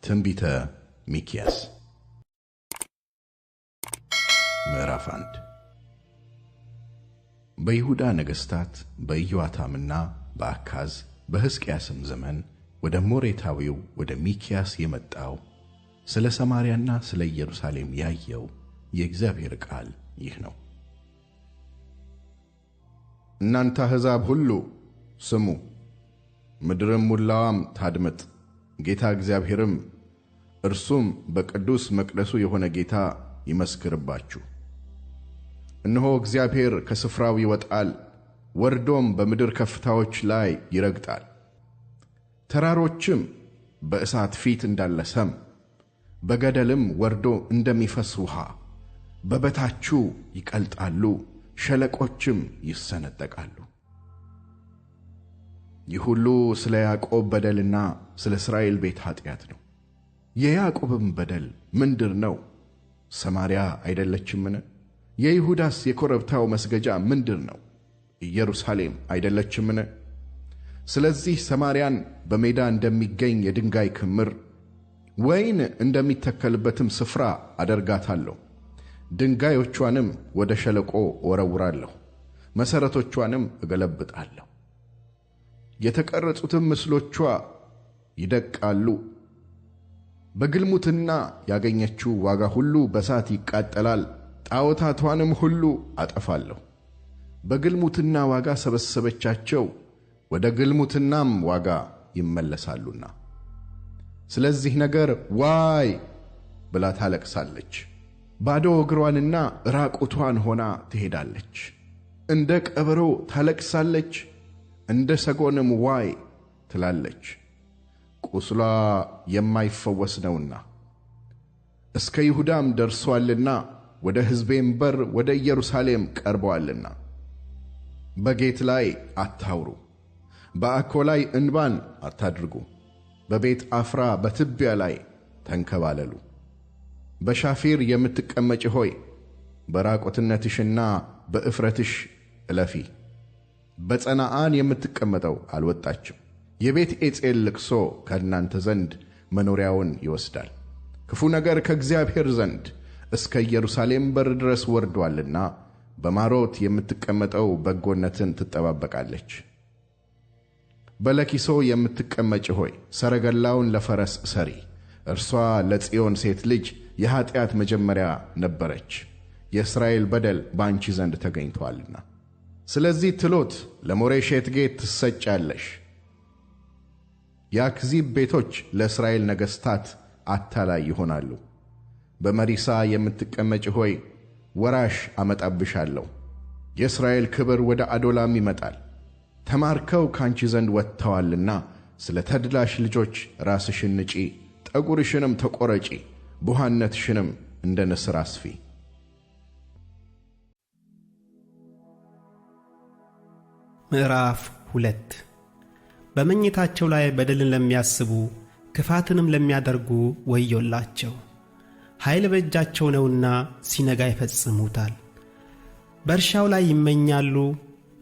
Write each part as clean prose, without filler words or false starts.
ትንቢተ ሚክያስ ምዕራፍ 1 በይሁዳ ነገሥታት በኢዮአታምና በአካዝ በሕዝቅያስም ዘመን ወደ ሞሬታዊው ወደ ሚክያስ የመጣው ስለ ሰማርያና ስለ ኢየሩሳሌም ያየው የእግዚአብሔር ቃል ይህ ነው። እናንተ አሕዛብ ሁሉ ስሙ፣ ምድርም ሙላዋም ታድምጥ። ጌታ እግዚአብሔርም እርሱም በቅዱስ መቅደሱ የሆነ ጌታ ይመስክርባችሁ። እነሆ እግዚአብሔር ከስፍራው ይወጣል፣ ወርዶም በምድር ከፍታዎች ላይ ይረግጣል። ተራሮችም በእሳት ፊት እንዳለ ሰም፣ በገደልም ወርዶ እንደሚፈስ ውሃ በበታችሁ ይቀልጣሉ፣ ሸለቆችም ይሰነጠቃሉ። ይህ ሁሉ ስለ ያዕቆብ በደልና ስለ እስራኤል ቤት ኃጢአት ነው። የያዕቆብም በደል ምንድር ነው? ሰማርያ አይደለችምን? የይሁዳስ የኮረብታው መስገጃ ምንድር ነው? ኢየሩሳሌም አይደለችምን? ስለዚህ ሰማርያን በሜዳ እንደሚገኝ የድንጋይ ክምር፣ ወይን እንደሚተከልበትም ስፍራ አደርጋታለሁ። ድንጋዮቿንም ወደ ሸለቆ ወረውራለሁ፣ መሠረቶቿንም እገለብጣለሁ። የተቀረጹትም ምስሎቿ ይደቃሉ። በግልሙትና ያገኘችው ዋጋ ሁሉ በእሳት ይቃጠላል። ጣዖታቷንም ሁሉ አጠፋለሁ። በግልሙትና ዋጋ ሰበሰበቻቸው፣ ወደ ግልሙትናም ዋጋ ይመለሳሉና። ስለዚህ ነገር ዋይ ብላ ታለቅሳለች። ባዶ እግሯንና ራቁቷን ሆና ትሄዳለች። እንደ ቀበሮ ታለቅሳለች፣ እንደ ሰጎንም ዋይ ትላለች። ቁስሏ የማይፈወስ ነውና እስከ ይሁዳም ደርሶአልና፣ ወደ ሕዝቤም በር ወደ ኢየሩሳሌም ቀርቦአልና። በጌት ላይ አታውሩ፣ በአኮ ላይ እንባን አታድርጉ። በቤት አፍራ በትቢያ ላይ ተንከባለሉ። በሻፊር የምትቀመጭ ሆይ በራቆትነትሽና በእፍረትሽ እለፊ። በጸናአን የምትቀመጠው አልወጣችም። የቤት ኤጼል ልቅሶ ከእናንተ ዘንድ መኖሪያውን ይወስዳል። ክፉ ነገር ከእግዚአብሔር ዘንድ እስከ ኢየሩሳሌም በር ድረስ ወርዶአልና፣ በማሮት የምትቀመጠው በጎነትን ትጠባበቃለች። በለኪሶ የምትቀመጭ ሆይ ሰረገላውን ለፈረስ ሰሪ። እርሷ ለጽዮን ሴት ልጅ የኀጢአት መጀመሪያ ነበረች፣ የእስራኤል በደል በአንቺ ዘንድ ተገኝቶአልና። ስለዚህ ትሎት ለሞሬሼት ጌት ትሰጫለሽ። የአክዚብ ቤቶች ለእስራኤል ነገሥታት አታላይ ይሆናሉ። በመሪሳ የምትቀመጭ ሆይ ወራሽ አመጣብሻለሁ። የእስራኤል ክብር ወደ አዶላም ይመጣል። ተማርከው ካንቺ ዘንድ ወጥተዋልና ስለ ተድላሽ ልጆች ራስሽን ንጪ፣ ጠጉርሽንም ተቆረጪ፣ ቡሃነትሽንም እንደ ንስር አስፊ። ምዕራፍ 2 በመኝታቸው ላይ በደልን ለሚያስቡ ክፋትንም ለሚያደርጉ ወዮላቸው። ኃይል በእጃቸው ነውና ሲነጋ ይፈጽሙታል። በእርሻው ላይ ይመኛሉ፣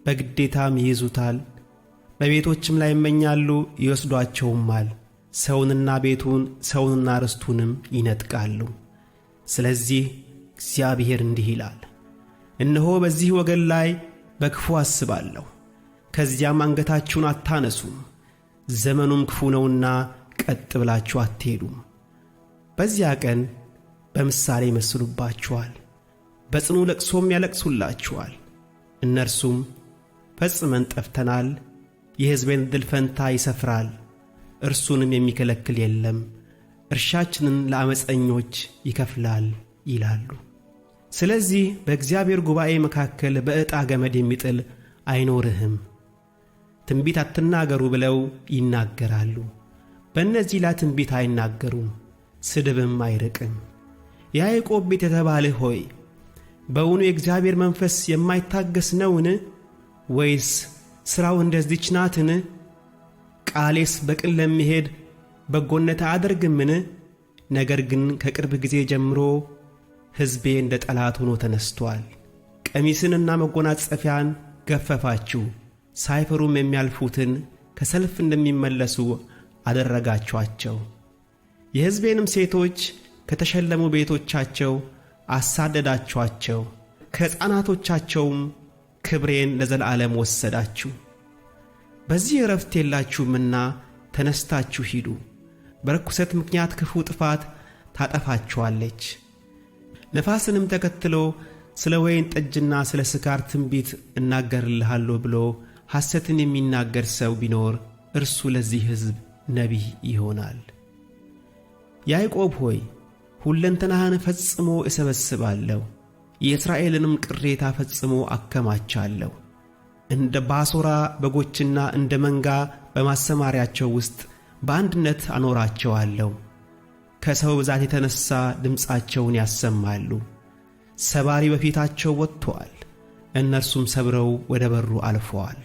በግዴታም ይይዙታል። በቤቶችም ላይ ይመኛሉ፣ ይወስዷቸውማል። ሰውንና ቤቱን ሰውንና ርስቱንም ይነጥቃሉ። ስለዚህ እግዚአብሔር እንዲህ ይላል፣ እነሆ በዚህ ወገን ላይ በክፉ አስባለሁ፣ ከዚያም አንገታችሁን አታነሱም። ዘመኑም ክፉ ነውና ቀጥ ብላችሁ አትሄዱም። በዚያ ቀን በምሳሌ ይመስሉባችኋል፣ በጽኑ ለቅሶም ያለቅሱላችኋል። እነርሱም ፈጽመን ጠፍተናል፣ የሕዝቤን ዕድል ፈንታ ይሰፍራል፣ እርሱንም የሚከለክል የለም፣ እርሻችንን ለዓመፀኞች ይከፍላል ይላሉ። ስለዚህ በእግዚአብሔር ጉባኤ መካከል በዕጣ ገመድ የሚጥል አይኖርህም። ትንቢት አትናገሩ ብለው ይናገራሉ፣ በእነዚህ ላይ ትንቢት አይናገሩም፣ ስድብም አይርቅም። የያዕቆብ ቤት የተባልህ ሆይ በውኑ የእግዚአብሔር መንፈስ የማይታገስ ነውን? ወይስ ሥራው እንደዚች ናትን? ቃሌስ በቅን ለሚሄድ በጎነት አያደርግምን? ነገር ግን ከቅርብ ጊዜ ጀምሮ ሕዝቤ እንደ ጠላት ሆኖ ተነስቶአል። ቀሚስንና መጎናጸፊያን ገፈፋችሁ፣ ሳይፈሩም የሚያልፉትን ከሰልፍ እንደሚመለሱ አደረጋችኋቸው። የሕዝቤንም ሴቶች ከተሸለሙ ቤቶቻቸው አሳደዳችኋቸው፣ ከሕፃናቶቻቸውም ክብሬን ለዘላለም ወሰዳችሁ። በዚህ ዕረፍት የላችሁምና ተነስታችሁ ሂዱ። በርኩሰት ምክንያት ክፉ ጥፋት ታጠፋችኋለች። ነፋስንም ተከትሎ ስለ ወይን ጠጅና ስለ ስካር ትንቢት እናገርልሃለሁ ብሎ ሐሰትን የሚናገር ሰው ቢኖር እርሱ ለዚህ ሕዝብ ነቢይ ይሆናል። ያዕቆብ ሆይ ሁለንተናህን ፈጽሞ እሰበስባለሁ፣ የእስራኤልንም ቅሬታ ፈጽሞ አከማቻለሁ። እንደ ባሶራ በጎችና እንደ መንጋ በማሰማሪያቸው ውስጥ በአንድነት አኖራቸዋለሁ። ከሰው ብዛት የተነሣ ድምፃቸውን ያሰማሉ። ሰባሪ በፊታቸው ወጥቶአል፣ እነርሱም ሰብረው ወደ በሩ አልፈዋል።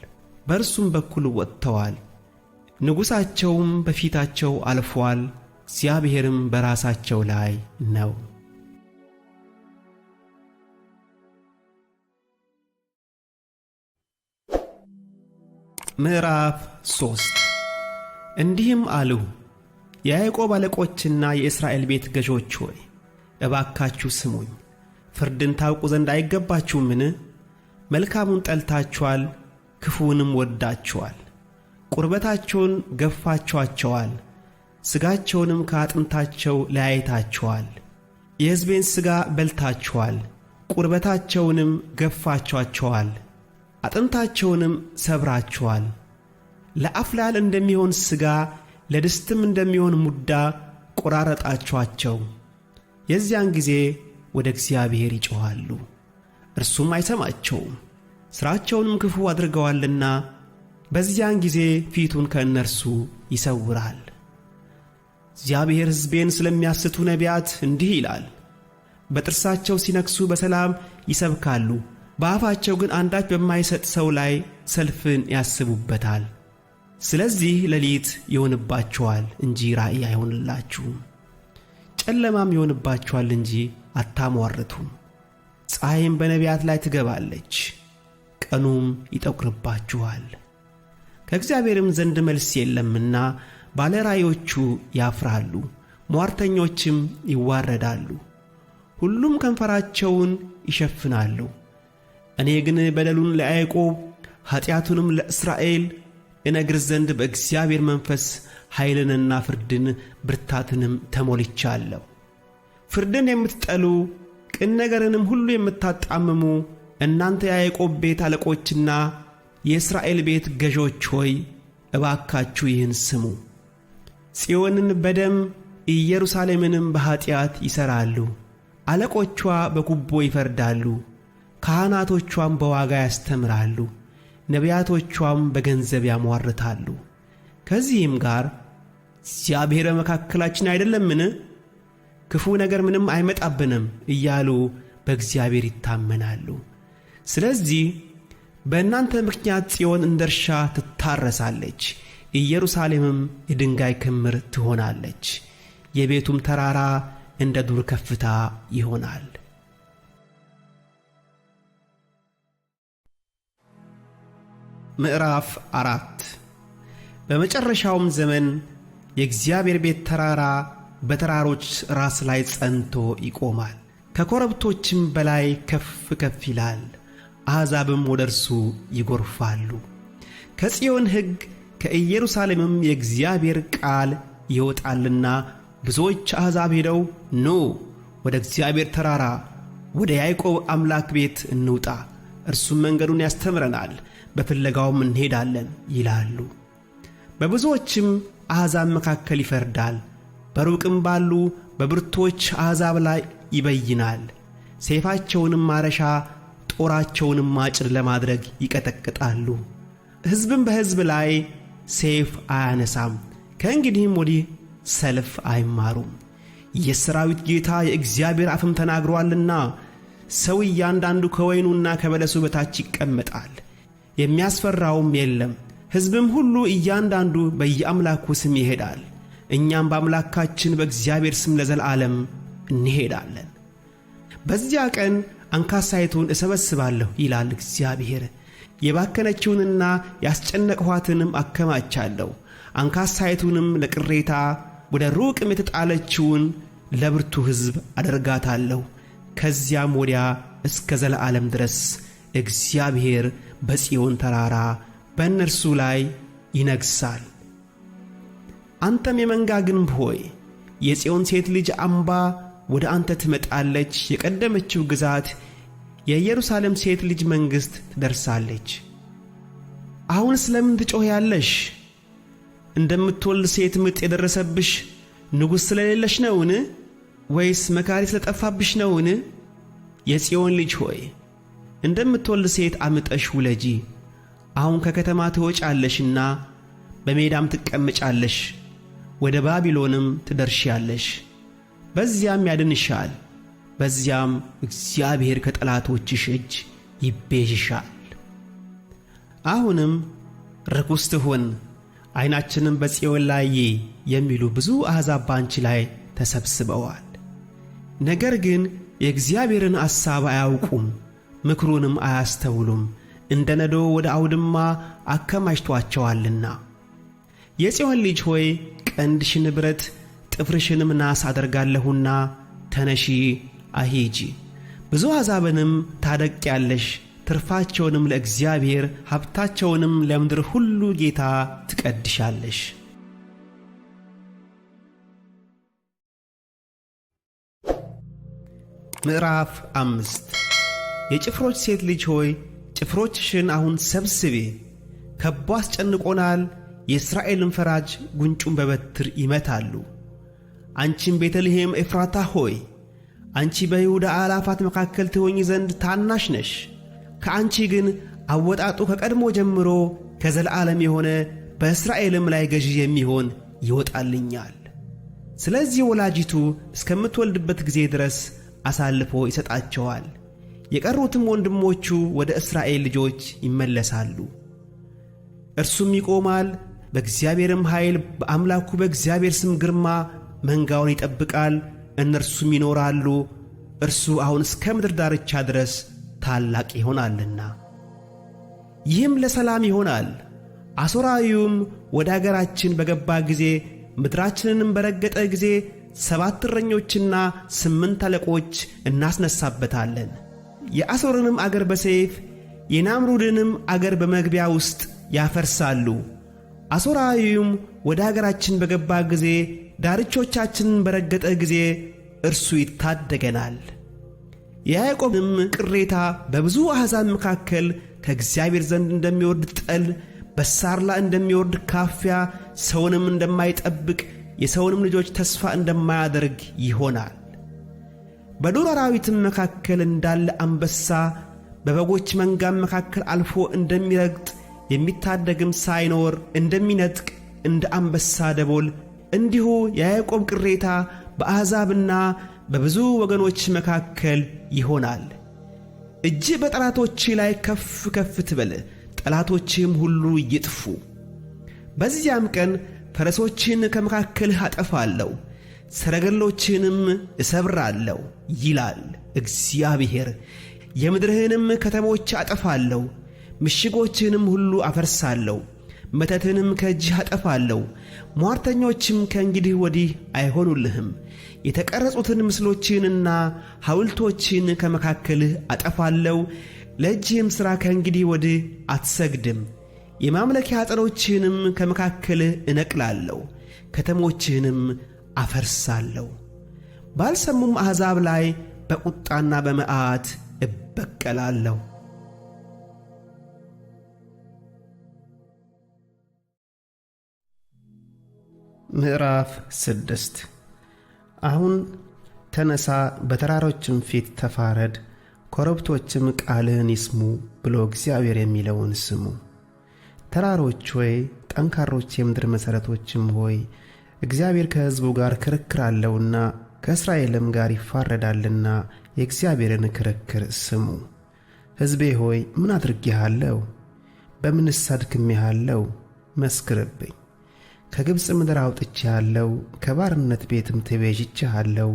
በእርሱም በኩል ወጥተዋል፣ ንጉሣቸውም በፊታቸው አልፎአል። እግዚአብሔርም በራሳቸው ላይ ነው። ምዕራፍ 3 እንዲህም አልሁ፣ የያዕቆብ አለቆችና የእስራኤል ቤት ገዦች ሆይ እባካችሁ ስሙኝ። ፍርድን ታውቁ ዘንድ አይገባችሁምን? መልካሙን ጠልታችኋል፣ ክፉውንም ወዳችኋል። ቁርበታቸውን ገፋችኋቸዋል፣ ሥጋቸውንም ከአጥንታቸው ለያይታችኋል። የሕዝቤን ሥጋ በልታችኋል፣ ቁርበታቸውንም ገፋችኋቸዋል፣ አጥንታቸውንም ሰብራችኋል። ለአፍላል እንደሚሆን ሥጋ ለድስትም እንደሚሆን ሙዳ ቆራረጣችኋቸው። የዚያን ጊዜ ወደ እግዚአብሔር ይጮኻሉ፣ እርሱም አይሰማቸውም። ሥራቸውንም ክፉ አድርገዋልና በዚያን ጊዜ ፊቱን ከእነርሱ ይሰውራል። እግዚአብሔር ሕዝቤን ስለሚያስቱ ነቢያት እንዲህ ይላል፣ በጥርሳቸው ሲነክሱ በሰላም ይሰብካሉ፣ በአፋቸው ግን አንዳች በማይሰጥ ሰው ላይ ሰልፍን ያስቡበታል። ስለዚህ ሌሊት ይሆንባችኋል እንጂ ራእይ አይሆንላችሁም፣ ጨለማም ይሆንባችኋል እንጂ አታሟርቱም። ፀሐይም በነቢያት ላይ ትገባለች፣ ቀኑም ይጠቁርባችኋል። ከእግዚአብሔርም ዘንድ መልስ የለምና ባለ ራእዮቹ ያፍራሉ፣ ሟርተኞችም ይዋረዳሉ። ሁሉም ከንፈራቸውን ይሸፍናሉ። እኔ ግን በደሉን ለያዕቆብ ኀጢአቱንም ለእስራኤል እነግር ዘንድ በእግዚአብሔር መንፈስ ኃይልንና ፍርድን ብርታትንም ተሞልቻለሁ። ፍርድን የምትጠሉ ቅን ነገርንም ሁሉ የምታጣምሙ እናንተ የያዕቆብ ቤት አለቆችና የእስራኤል ቤት ገዦች ሆይ እባካችሁ ይህን ስሙ። ጽዮንን በደም ኢየሩሳሌምንም በኀጢአት ይሠራሉ። አለቆቿ በጉቦ ይፈርዳሉ፣ ካህናቶቿም በዋጋ ያስተምራሉ፣ ነቢያቶቿም በገንዘብ ያሟርታሉ። ከዚህም ጋር እግዚአብሔር በመካከላችን አይደለምን? ክፉ ነገር ምንም አይመጣብንም እያሉ በእግዚአብሔር ይታመናሉ። ስለዚህ በእናንተ ምክንያት ጽዮን እንደ እርሻ ትታረሳለች፣ ኢየሩሳሌምም የድንጋይ ክምር ትሆናለች፣ የቤቱም ተራራ እንደ ዱር ከፍታ ይሆናል። ምዕራፍ 4 በመጨረሻውም ዘመን የእግዚአብሔር ቤት ተራራ በተራሮች ራስ ላይ ጸንቶ ይቆማል፣ ከኮረብቶችም በላይ ከፍ ከፍ ይላል። አሕዛብም ወደ እርሱ ይጐርፋሉ። ከጽዮን ሕግ ከኢየሩሳሌምም የእግዚአብሔር ቃል ይወጣልና ብዙዎች አሕዛብ ሄደው ኑ ወደ እግዚአብሔር ተራራ ወደ ያዕቆብ አምላክ ቤት እንውጣ፣ እርሱም መንገዱን ያስተምረናል፣ በፍለጋውም እንሄዳለን ይላሉ። በብዙዎችም አሕዛብ መካከል ይፈርዳል፣ በሩቅም ባሉ በብርቶች አሕዛብ ላይ ይበይናል። ሰይፋቸውንም ማረሻ ጦራቸውንም ማጭድ ለማድረግ ይቀጠቅጣሉ። ሕዝብም በሕዝብ ላይ ሰይፍ አያነሳም፣ ከእንግዲህም ወዲህ ሰልፍ አይማሩም። የሠራዊት ጌታ የእግዚአብሔር አፍም ተናግሮአልና ሰው እያንዳንዱ ከወይኑና ከበለሱ በታች ይቀመጣል፣ የሚያስፈራውም የለም። ሕዝብም ሁሉ እያንዳንዱ በየአምላኩ ስም ይሄዳል። እኛም በአምላካችን በእግዚአብሔር ስም ለዘላለም እንሄዳለን። በዚያ ቀን አንካሳይቱን እሰበስባለሁ ይላል እግዚአብሔር፣ የባከነችውንና ያስጨነቅኋትንም አከማቻለሁ። አንካሳይቱንም ለቅሬታ ወደ ሩቅም የተጣለችውን ለብርቱ ሕዝብ አደርጋታለሁ። ከዚያም ወዲያ እስከ ዘለዓለም ድረስ እግዚአብሔር በጽዮን ተራራ በእነርሱ ላይ ይነግሣል። አንተም የመንጋ ግንብ ሆይ የጽዮን ሴት ልጅ አምባ ወደ አንተ ትመጣለች። የቀደመችው ግዛት የኢየሩሳሌም ሴት ልጅ መንግሥት ትደርሳለች። አሁን ስለምን ትጮኺያለሽ? እንደምትወልድ ሴት ምጥ የደረሰብሽ ንጉሥ ስለሌለሽ ነውን? ወይስ መካሪ ስለጠፋብሽ ነውን? የጽዮን ልጅ ሆይ እንደምትወልድ ሴት አምጠሽ ውለጂ። አሁን ከከተማ ትወጫለሽና በሜዳም ትቀመጫለሽ፣ ወደ ባቢሎንም ትደርሻለሽ። በዚያም ያድንሻል፣ በዚያም እግዚአብሔር ከጠላቶችሽ እጅ ይቤዥሻል። አሁንም ርኩስ ትሁን፣ ዐይናችንም በጽዮን ላይ ይይ የሚሉ ብዙ አሕዛብ ባንቺ ላይ ተሰብስበዋል። ነገር ግን የእግዚአብሔርን አሳብ አያውቁም፣ ምክሩንም አያስተውሉም። እንደ ነዶ ወደ አውድማ አከማችቷቸዋልና። የጽዮን ልጅ ሆይ ቀንድሽን ብረት ጥፍርሽንም ናስ አደርጋለሁና ተነሺ አሂጂ። ብዙ አሕዛብንም ታደቂያለሽ፣ ትርፋቸውንም ለእግዚአብሔር ሀብታቸውንም ለምድር ሁሉ ጌታ ትቀድሻለሽ። ምዕራፍ 5 የጭፍሮች ሴት ልጅ ሆይ ጭፍሮችሽን አሁን ሰብስቤ። ከቦ አስጨንቆናል፣ የእስራኤልን ፈራጅ ጉንጩን በበትር ይመታሉ። አንቺም ቤተልሔም ኤፍራታ ሆይ አንቺ በይሁዳ አእላፋት መካከል ትሆኚ ዘንድ ታናሽ ነሽ። ከአንቺ ግን አወጣጡ ከቀድሞ ጀምሮ ከዘለዓለም የሆነ በእስራኤልም ላይ ገዢ የሚሆን ይወጣልኛል። ስለዚህ ወላጂቱ እስከምትወልድበት ጊዜ ድረስ አሳልፎ ይሰጣቸዋል። የቀሩትም ወንድሞቹ ወደ እስራኤል ልጆች ይመለሳሉ። እርሱም ይቆማል፣ በእግዚአብሔርም ኃይል በአምላኩ በእግዚአብሔር ስም ግርማ መንጋውን ይጠብቃል። እነርሱም ይኖራሉ። እርሱ አሁን እስከ ምድር ዳርቻ ድረስ ታላቅ ይሆናልና። ይህም ለሰላም ይሆናል። አሦራዊውም ወደ አገራችን በገባ ጊዜ ምድራችንንም በረገጠ ጊዜ 7 እረኞችና 8 አለቆች እናስነሳበታለን። የአሦርንም አገር በሰይፍ የናምሩድንም አገር በመግቢያ ውስጥ ያፈርሳሉ። አሦራዊውም ወደ አገራችን በገባ ጊዜ ዳርቾቻችንን በረገጠ ጊዜ እርሱ ይታደገናል። የያዕቆብም ቅሬታ በብዙ አሕዛብ መካከል ከእግዚአብሔር ዘንድ እንደሚወርድ ጠል፣ በሳር ላይ እንደሚወርድ ካፊያ፣ ሰውንም እንደማይጠብቅ የሰውንም ልጆች ተስፋ እንደማያደርግ ይሆናል። በዱር አራዊትም መካከል እንዳለ አንበሳ፣ በበጎች መንጋም መካከል አልፎ እንደሚረግጥ የሚታደግም ሳይኖር እንደሚነጥቅ እንደ አንበሳ ደቦል እንዲሁ የያዕቆብ ቅሬታ በአሕዛብና በብዙ ወገኖች መካከል ይሆናል። እጅህ በጠላቶች ላይ ከፍ ከፍ ትበል፣ ጠላቶችህም ሁሉ ይጥፉ። በዚያም ቀን ፈረሶችን ከመካከልህ አጠፋለሁ፣ ሰረገሎችንም እሰብራለሁ ይላል እግዚአብሔር። የምድርህንም ከተሞች አጠፋለሁ፣ ምሽጎችህንም ሁሉ አፈርሳለሁ፣ መተትንም ከእጅህ አጠፋለሁ። ሟርተኞችም ከእንግዲህ ወዲህ አይሆኑልህም። የተቀረጹትን ምስሎችንና ሐውልቶችን ከመካከልህ አጠፋለሁ። ለእጅህም ሥራ ከእንግዲህ ወዲህ አትሰግድም። የማምለኪያ ዐፀዶችህንም ከመካከልህ እነቅላለሁ፣ ከተሞችህንም አፈርሳለሁ። ባልሰሙም አሕዛብ ላይ በቁጣና በመዓት እበቀላለሁ። ምዕራፍ 6 አሁን ተነሣ፣ በተራሮችም ፊት ተፋረድ፣ ኮረብቶችም ቃልህን ይስሙ ብሎ እግዚአብሔር የሚለውን ስሙ። ተራሮች ሆይ፣ ጠንካሮች የምድር መሠረቶችም ሆይ፣ እግዚአብሔር ከሕዝቡ ጋር ክርክር አለውና ከእስራኤልም ጋር ይፋረዳልና የእግዚአብሔርን ክርክር ስሙ። ሕዝቤ ሆይ ምን አድርጌሃለሁ? በምንስ አድክሜሃለሁ? መስክርብኝ። ከግብፅ ምድር አውጥቼሃለሁ፣ ከባርነት ቤትም ተቤዥቼሃለሁ።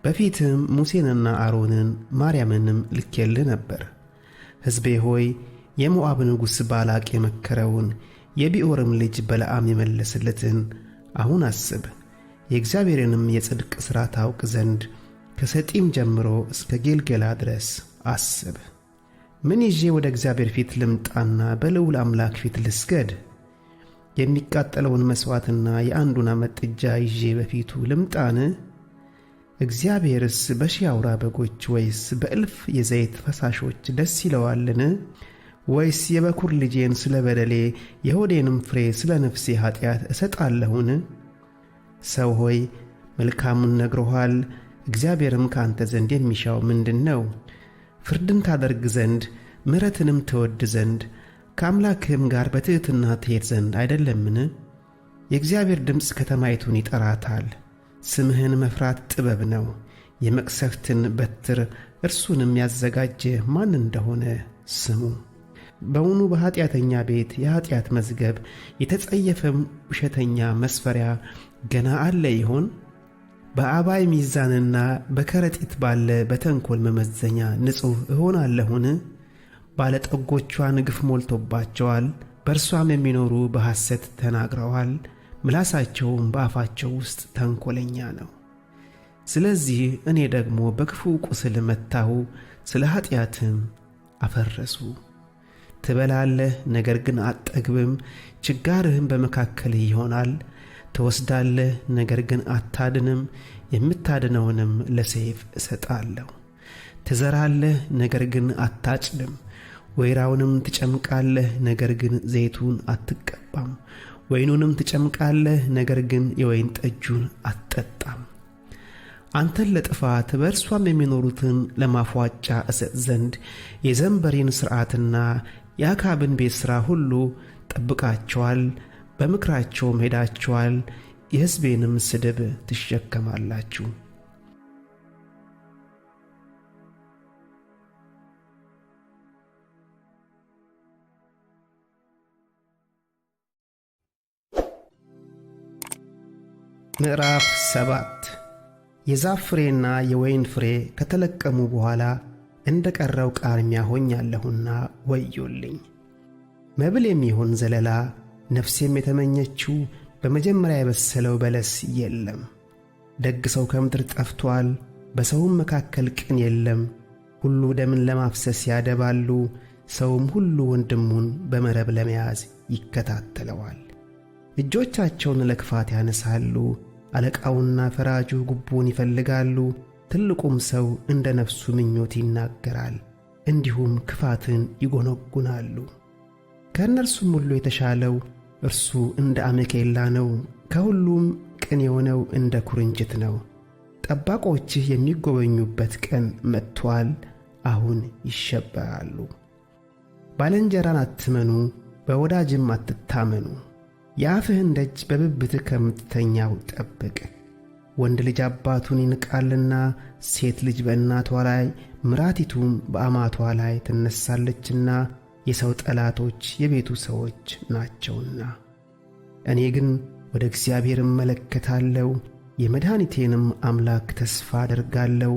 በፊትም ሙሴንና አሮንን ማርያምንም ልኬልህ ነበር። ሕዝቤ ሆይ የሞዓብ ንጉሥ ባላቅ የመከረውን የቢዖርም ልጅ በለዓም የመለሰለትን አሁን አስብ። የእግዚአብሔርንም የጽድቅ ሥራ ታውቅ ዘንድ ከሰጢም ጀምሮ እስከ ጌልገላ ድረስ አስብ። ምን ይዤ ወደ እግዚአብሔር ፊት ልምጣና በልዑል አምላክ ፊት ልስገድ? የሚቃጠለውን መሥዋዕትና የአንዱን ዓመት ጥጃ ይዤ በፊቱ ልምጣን? እግዚአብሔርስ በሺህ አውራ በጎች ወይስ በእልፍ የዘይት ፈሳሾች ደስ ይለዋልን? ወይስ የበኩር ልጄን ስለ በደሌ የሆዴንም ፍሬ ስለ ነፍሴ ኀጢአት እሰጣለሁን? ሰው ሆይ መልካሙን ነግሮሃል። እግዚአብሔርም ከአንተ ዘንድ የሚሻው ምንድን ነው? ፍርድን ታደርግ ዘንድ ምሕረትንም ትወድ ዘንድ ከአምላክህም ጋር በትሕትና ትሄድ ዘንድ አይደለምን? የእግዚአብሔር ድምፅ ከተማይቱን ይጠራታል። ስምህን መፍራት ጥበብ ነው። የመቅሰፍትን በትር እርሱንም ያዘጋጀ ማን እንደሆነ ስሙ። በውኑ በኀጢአተኛ ቤት የኀጢአት መዝገብ የተጸየፈም ውሸተኛ መስፈሪያ ገና አለ ይሆን? በአባይ ሚዛንና በከረጢት ባለ በተንኰል መመዘኛ ንጹሕ እሆናለሁን? ባለጠጎቿን ግፍ ሞልቶባቸዋል፣ በእርሷም የሚኖሩ በሐሰት ተናግረዋል፣ ምላሳቸውም በአፋቸው ውስጥ ተንኰለኛ ነው። ስለዚህ እኔ ደግሞ በክፉ ቁስል መታሁ፣ ስለ ኀጢአትም አፈረሱ። ትበላለህ፣ ነገር ግን አትጠግብም፣ ችጋርህም በመካከልህ ይሆናል። ትወስዳለህ፣ ነገር ግን አታድንም፣ የምታድነውንም ለሰይፍ እሰጣለሁ። ትዘራለህ፣ ነገር ግን አታጭድም፣ ወይራውንም ትጨምቃለህ፣ ነገር ግን ዘይቱን አትቀባም፣ ወይኑንም ትጨምቃለህ፣ ነገር ግን የወይን ጠጁን አትጠጣም። አንተን ለጥፋት በእርሷም የሚኖሩትን ለማፍዋጫ እሰጥ ዘንድ የዘንበሪን ሥርዓትና የአካብን ቤት ሥራ ሁሉ ጠብቃቸዋል። በምክራቸውም ሄዳችኋል፣ የሕዝቤንም ስድብ ትሸከማላችሁ። ምዕራፍ 7 የዛፍ ፍሬና የወይን ፍሬ ከተለቀሙ በኋላ እንደ ቀረው ቃርሚያ ሆኛለሁና ወዮልኝ። መብል የሚሆን ዘለላ ነፍሴም የተመኘችው በመጀመሪያ የበሰለው በለስ የለም። ደግ ሰው ከምድር ጠፍቶአል፣ በሰውም መካከል ቅን የለም። ሁሉ ደምን ለማፍሰስ ያደባሉ፣ ሰውም ሁሉ ወንድሙን በመረብ ለመያዝ ይከታተለዋል። እጆቻቸውን ለክፋት ያነሳሉ፣ አለቃውና ፈራጁ ጉቦን ይፈልጋሉ። ትልቁም ሰው እንደ ነፍሱ ምኞት ይናገራል፣ እንዲሁም ክፋትን ይጎነጉናሉ። ከእነርሱም ሁሉ የተሻለው እርሱ እንደ አሜኬላ ነው፣ ከሁሉም ቅን የሆነው እንደ ኩርንችት ነው። ጠባቆችህ የሚጎበኙበት ቀን መጥቶአል፣ አሁን ይሸበራሉ። ባልንጀራን አትመኑ፣ በወዳጅም አትታመኑ። የአፍህን ደጅ በብብትህ ከምትተኛው ጠብቅ። ወንድ ልጅ አባቱን ይንቃልና፣ ሴት ልጅ በእናቷ ላይ ምራቲቱም በአማቷ ላይ ትነሳለችና፣ የሰው ጠላቶች የቤቱ ሰዎች ናቸውና። እኔ ግን ወደ እግዚአብሔር እመለከታለሁ፣ የመድኃኒቴንም አምላክ ተስፋ አደርጋለሁ፣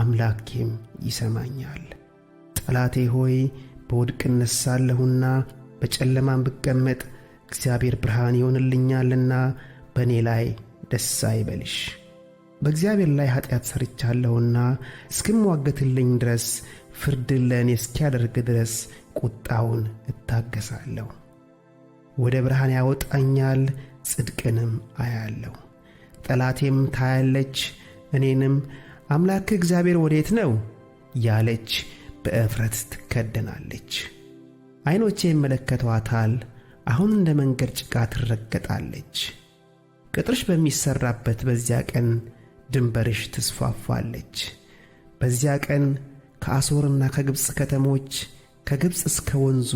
አምላኬም ይሰማኛል። ጠላቴ ሆይ በወድቅ እነሳለሁና፣ በጨለማም ብቀመጥ እግዚአብሔር ብርሃን ይሆንልኛልና፣ በእኔ ላይ ደስ አይበልሽ። በእግዚአብሔር ላይ ኀጢአት ሠርቻለሁና እስክምዋገትልኝ ድረስ ፍርድን ለእኔ እስኪያደርግ ድረስ ቁጣውን እታገሣለሁ። ወደ ብርሃን ያወጣኛል፣ ጽድቅንም አያለሁ። ጠላቴም ታያለች፣ እኔንም አምላክህ እግዚአብሔር ወዴት ነው ያለች በእፍረት ትከደናለች። ዐይኖቼ ይመለከቷታል፣ አሁን እንደ መንገድ ጭቃ ትረገጣለች። ቅጥርሽ በሚሠራበት በዚያ ቀን ድንበርሽ ትስፋፋለች። በዚያ ቀን ከአሦርና ከግብፅ ከተሞች፣ ከግብፅ እስከ ወንዙ፣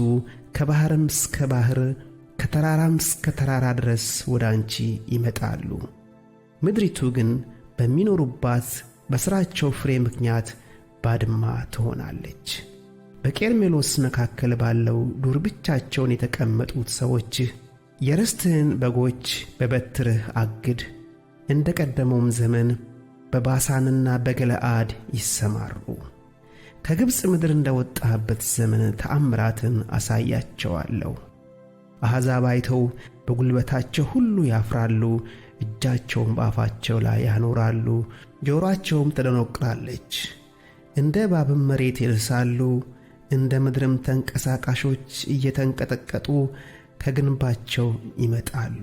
ከባሕርም እስከ ባሕር፣ ከተራራም እስከ ተራራ ድረስ ወደ አንቺ ይመጣሉ። ምድሪቱ ግን በሚኖሩባት በሥራቸው ፍሬ ምክንያት ባድማ ትሆናለች። በቄርሜሎስ መካከል ባለው ዱር ብቻቸውን የተቀመጡት ሰዎችህ የርስትህን በጎች በበትርህ አግድ። እንደ ቀደመውም ዘመን በባሳንና በገለዓድ ይሰማሩ። ከግብፅ ምድር እንደ ወጣህበት ዘመን ተአምራትን አሳያቸዋለሁ። አሕዛብ አይተው በጉልበታቸው ሁሉ ያፍራሉ፣ እጃቸውም በአፋቸው ላይ ያኖራሉ፣ ጆሮአቸውም ትደነቁራለች። እንደ እባብም መሬት ይልሳሉ፣ እንደ ምድርም ተንቀሳቃሾች እየተንቀጠቀጡ ከግንባቸው ይመጣሉ።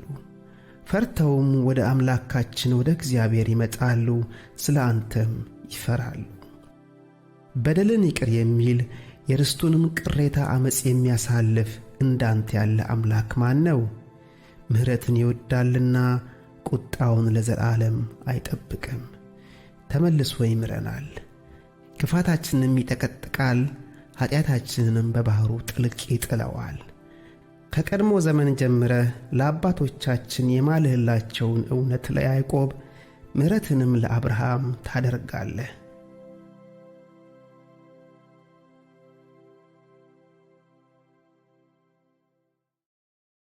ፈርተውም ወደ አምላካችን ወደ እግዚአብሔር ይመጣሉ፣ ስለ አንተም ይፈራሉ። በደልን ይቅር የሚል የርስቱንም ቅሬታ ዓመፅ የሚያሳልፍ እንዳንተ ያለ አምላክ ማን ነው? ምሕረትን ይወዳልና ቁጣውን ለዘላለም አይጠብቅም። ተመልሶ ይምረናል፣ ክፋታችንንም ይጠቀጥቃል፣ ኃጢአታችንንም በባሕሩ ጥልቅ ይጥለዋል። ከቀድሞ ዘመን ጀምረህ ለአባቶቻችን የማልህላቸውን እውነት ለያዕቆብ ምሕረትንም ለአብርሃም ታደርጋለህ።